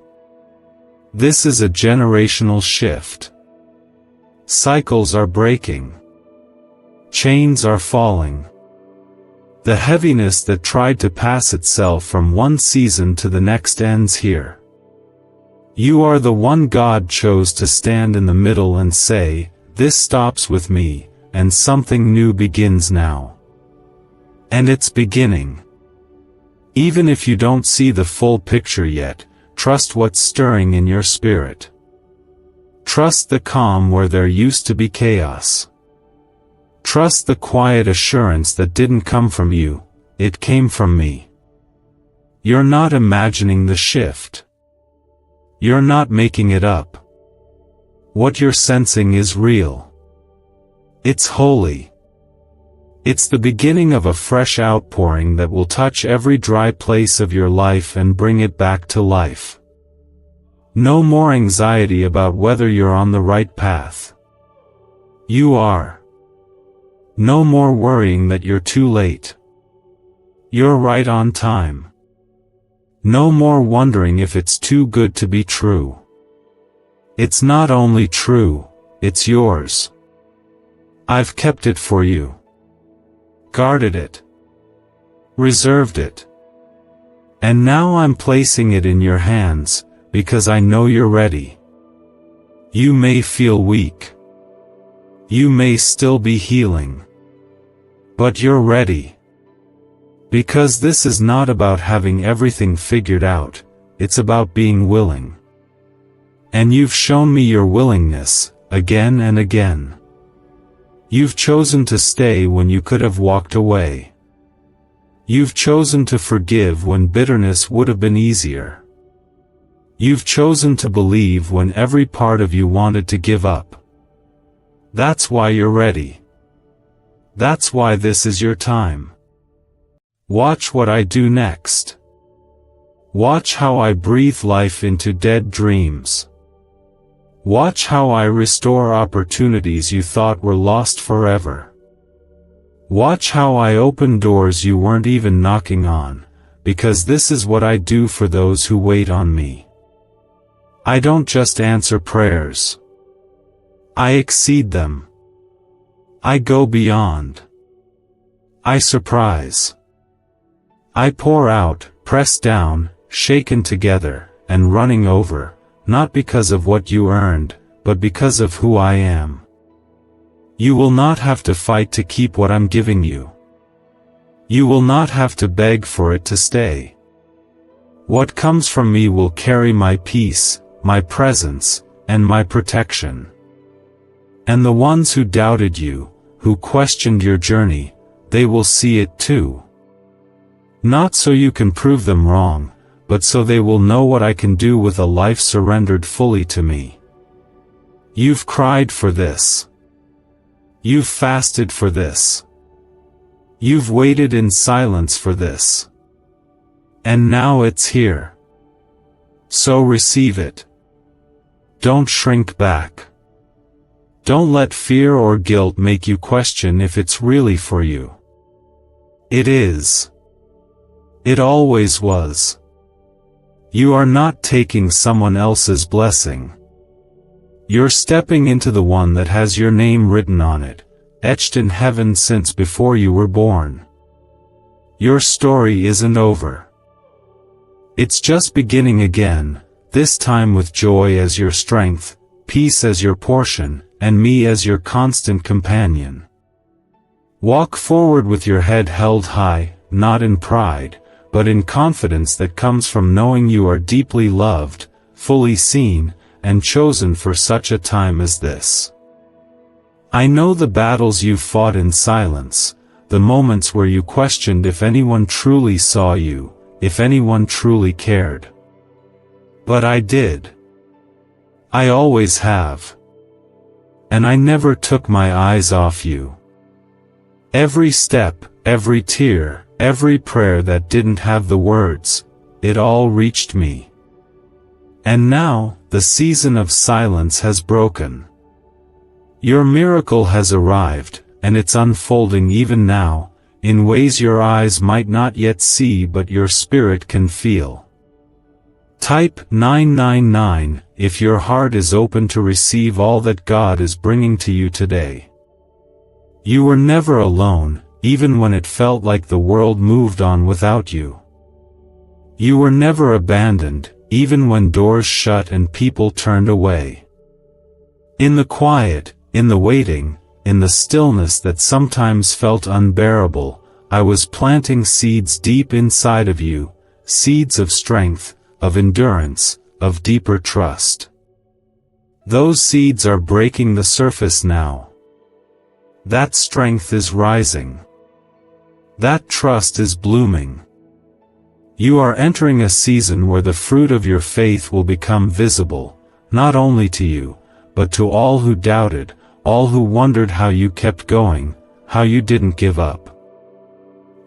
This is a generational shift. Cycles are breaking. Chains are falling. The heaviness that tried to pass itself from one season to the next ends here. You are the one God chose to stand in the middle and say, "This stops with me, and something new begins now." And it's beginning. Even if you don't see the full picture yet, trust what's stirring in your spirit. Trust the calm where there used to be chaos. Trust the quiet assurance that didn't come from you, it came from me. You're not imagining the shift. You're not making it up. What you're sensing is real. It's holy. It's the beginning of a fresh outpouring that will touch every dry place of your life and bring it back to life. No more anxiety about whether you're on the right path. You are. No more worrying that you're too late. You're right on time. No more wondering if it's too good to be true. It's not only true, it's yours. I've kept it for you. Guarded it. Reserved it. And now I'm placing it in your hands, because I know you're ready. You may feel weak. You may still be healing. But you're ready. Because this is not about having everything figured out, it's about being willing. And you've shown me your willingness, again and again. You've chosen to stay when you could have walked away. You've chosen to forgive when bitterness would have been easier. You've chosen to believe when every part of you wanted to give up. That's why you're ready. That's why this is your time. Watch what I do next. Watch how I breathe life into dead dreams. Watch how I restore opportunities you thought were lost forever. Watch how I open doors you weren't even knocking on, because this is what I do for those who wait on me. I don't just answer prayers. I exceed them. I go beyond. I surprise. I pour out, pressed down, shaken together, and running over, not because of what you earned, but because of who I am. You will not have to fight to keep what I'm giving you. You will not have to beg for it to stay. What comes from me will carry my peace, my presence, and my protection. And the ones who doubted you, who questioned your journey, they will see it too. Not so you can prove them wrong, but so they will know what I can do with a life surrendered fully to me. You've cried for this. You've fasted for this. You've waited in silence for this. And now it's here. So receive it. Don't shrink back. Don't let fear or guilt make you question if it's really for you. It is. It always was. You are not taking someone else's blessing. You're stepping into the one that has your name written on it, etched in heaven since before you were born. Your story isn't over. It's just beginning again, this time with joy as your strength, peace as your portion, and me as your constant companion. Walk forward with your head held high, not in pride, but in confidence that comes from knowing you are deeply loved, fully seen, and chosen for such a time as this. I know the battles you've fought in silence, the moments where you questioned if anyone truly saw you, if anyone truly cared. But I did. I always have. And I never took my eyes off you. Every step, every tear, every prayer that didn't have the words, it all reached me. And now, the season of silence has broken. Your miracle has arrived, and it's unfolding even now, in ways your eyes might not yet see but your spirit can feel. Type 999 if your heart is open to receive all that God is bringing to you today. You were never alone, even when it felt like the world moved on without you. You were never abandoned, even when doors shut and people turned away. In the quiet, in the waiting, in the stillness that sometimes felt unbearable, I was planting seeds deep inside of you, seeds of strength, of endurance, of deeper trust. Those seeds are breaking the surface now. That strength is rising. That trust is blooming. You are entering a season where the fruit of your faith will become visible, not only to you, but to all who doubted, all who wondered how you kept going, how you didn't give up.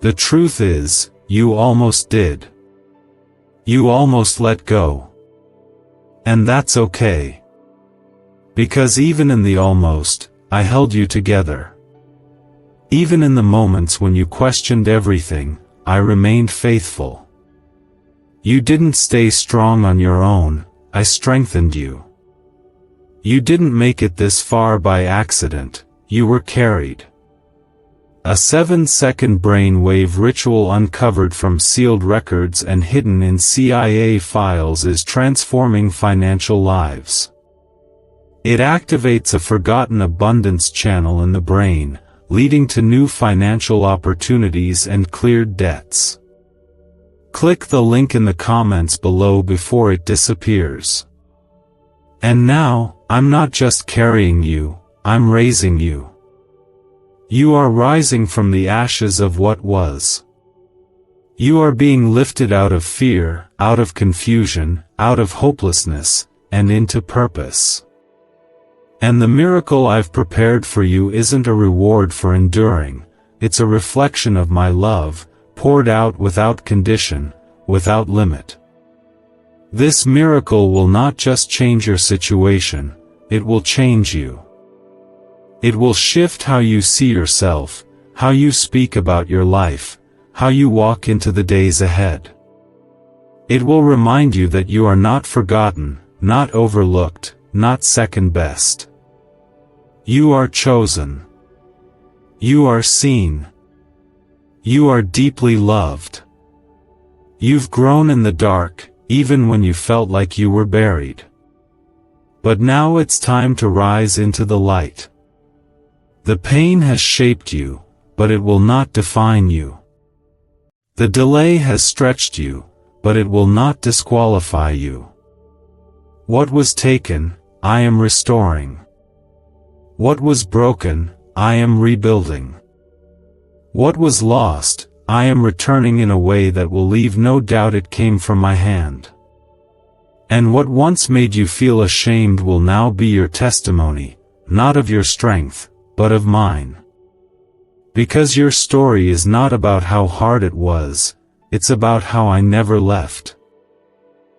The truth is, you almost did. You almost let go. And that's okay. Because even in the almost, I held you together. Even in the moments when you questioned everything, I remained faithful. You didn't stay strong on your own, I strengthened you. You didn't make it this far by accident, you were carried. A 7-second brainwave ritual uncovered from sealed records and hidden in CIA files is transforming financial lives. It activates a forgotten abundance channel in the brain, leading to new financial opportunities and cleared debts. Click the link in the comments below before it disappears. And now, I'm not just carrying you, I'm raising you. You are rising from the ashes of what was. You are being lifted out of fear, out of confusion, out of hopelessness, and into purpose. And the miracle I've prepared for you isn't a reward for enduring, it's a reflection of my love, poured out without condition, without limit. This miracle will not just change your situation, it will change you. It will shift how you see yourself, how you speak about your life, how you walk into the days ahead. It will remind you that you are not forgotten, not overlooked, not second best. You are chosen. You are seen. You are deeply loved. You've grown in the dark, even when you felt like you were buried. But now it's time to rise into the light. The pain has shaped you, but it will not define you. The delay has stretched you, but it will not disqualify you. What was taken, I am restoring. What was broken, I am rebuilding. What was lost, I am returning in a way that will leave no doubt it came from my hand. And what once made you feel ashamed will now be your testimony, not of your strength, but of mine. Because your story is not about how hard it was, it's about how I never left.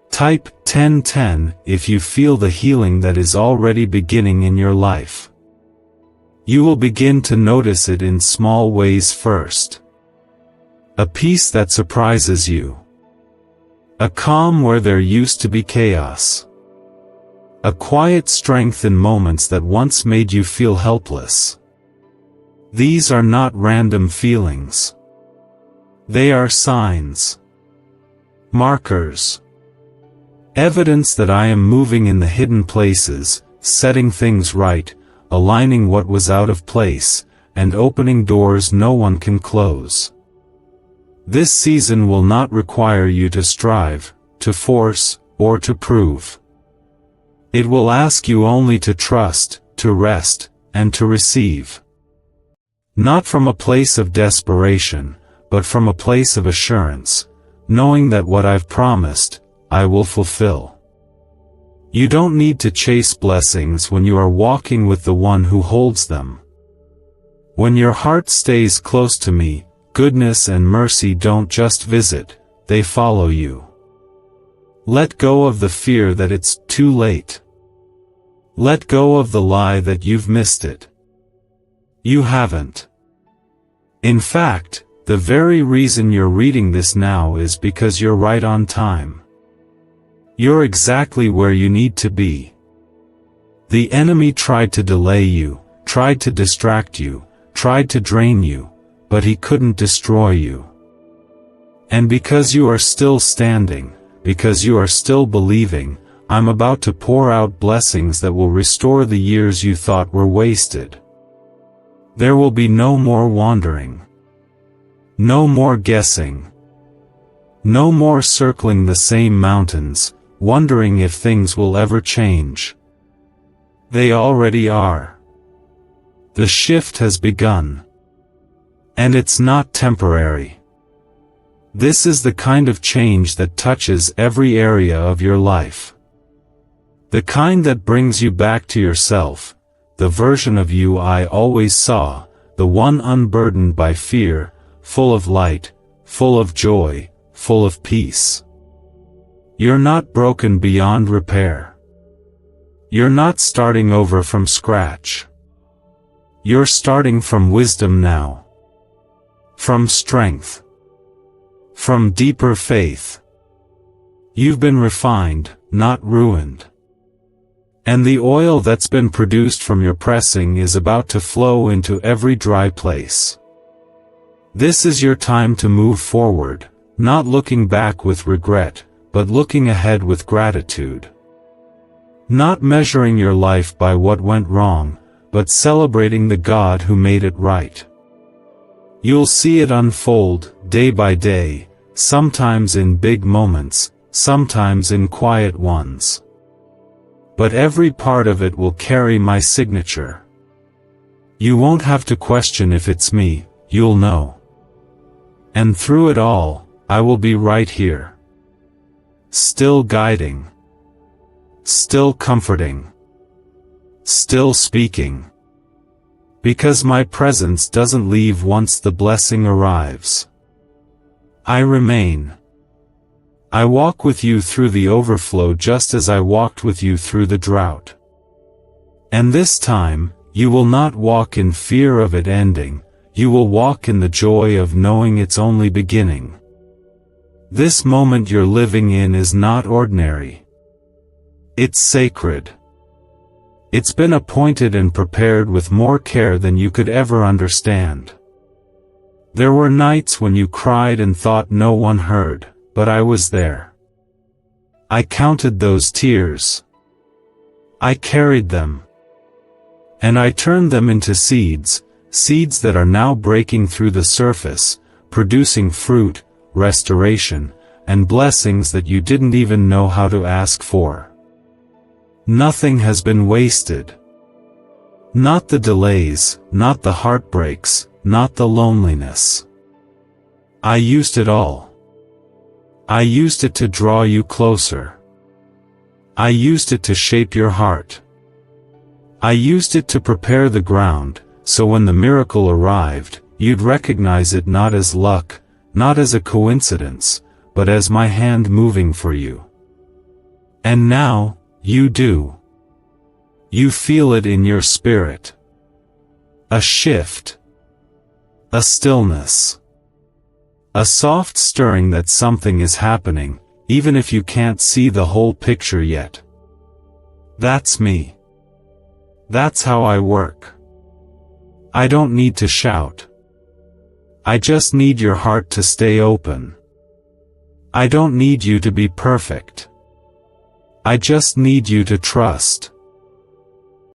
Type 1010 if you feel the healing that is already beginning in your life. You will begin to notice it in small ways first. A peace that surprises you. A calm where there used to be chaos. A quiet strength in moments that once made you feel helpless. These are not random feelings. They are signs. Markers. Evidence that I am moving in the hidden places, setting things right, aligning what was out of place, and opening doors no one can close. This season will not require you to strive, to force, or to prove. It will ask you only to trust, to rest, and to receive. Not from a place of desperation, but from a place of assurance, knowing that what I've promised, I will fulfill. You don't need to chase blessings when you are walking with the one who holds them. When your heart stays close to me, goodness and mercy don't just visit, they follow you. Let go of the fear that it's too late. Let go of the lie that you've missed it. You haven't. In fact, the very reason you're reading this now is because you're right on time. You're exactly where you need to be. The enemy tried to delay you, tried to distract you, tried to drain you, but he couldn't destroy you. And because you are still standing, because you are still believing, I'm about to pour out blessings that will restore the years you thought were wasted. There will be no more wandering. No more guessing. No more circling the same mountains, wondering if things will ever change. They already are. The shift has begun. And it's not temporary. This is the kind of change that touches every area of your life. The kind that brings you back to yourself, the version of you I always saw, the one unburdened by fear, full of light, full of joy, full of peace. You're not broken beyond repair. You're not starting over from scratch. You're starting from wisdom now. From strength. From deeper faith. You've been refined, not ruined. And the oil that's been produced from your pressing is about to flow into every dry place. This is your time to move forward, not looking back with regret, but looking ahead with gratitude. Not measuring your life by what went wrong, but celebrating the God who made it right. You'll see it unfold, day by day, sometimes in big moments, sometimes in quiet ones. But every part of it will carry my signature. You won't have to question if it's me, you'll know. And through it all, I will be right here. Still guiding. Still comforting. Still speaking. Because my presence doesn't leave once the blessing arrives. I remain. I walk with you through the overflow just as I walked with you through the drought. And this time, you will not walk in fear of it ending, you will walk in the joy of knowing it's only beginning. This moment you're living in is not ordinary. It's sacred. It's been appointed and prepared with more care than you could ever understand. There were nights when you cried and thought no one heard, but I was there. I counted those tears. I carried them. And I turned them into seeds, seeds that are now breaking through the surface, producing fruit, restoration, and blessings that you didn't even know how to ask for. Nothing has been wasted. Not the delays, not the heartbreaks, not the loneliness. I used it all. I used it to draw you closer. I used it to shape your heart. I used it to prepare the ground, so when the miracle arrived, you'd recognize it not as luck, not as a coincidence, but as my hand moving for you. And now, you do. You feel it in your spirit. A shift. A stillness. A soft stirring that something is happening, even if you can't see the whole picture yet. That's me. That's how I work. I don't need to shout. I just need your heart to stay open. I don't need you to be perfect. I just need you to trust.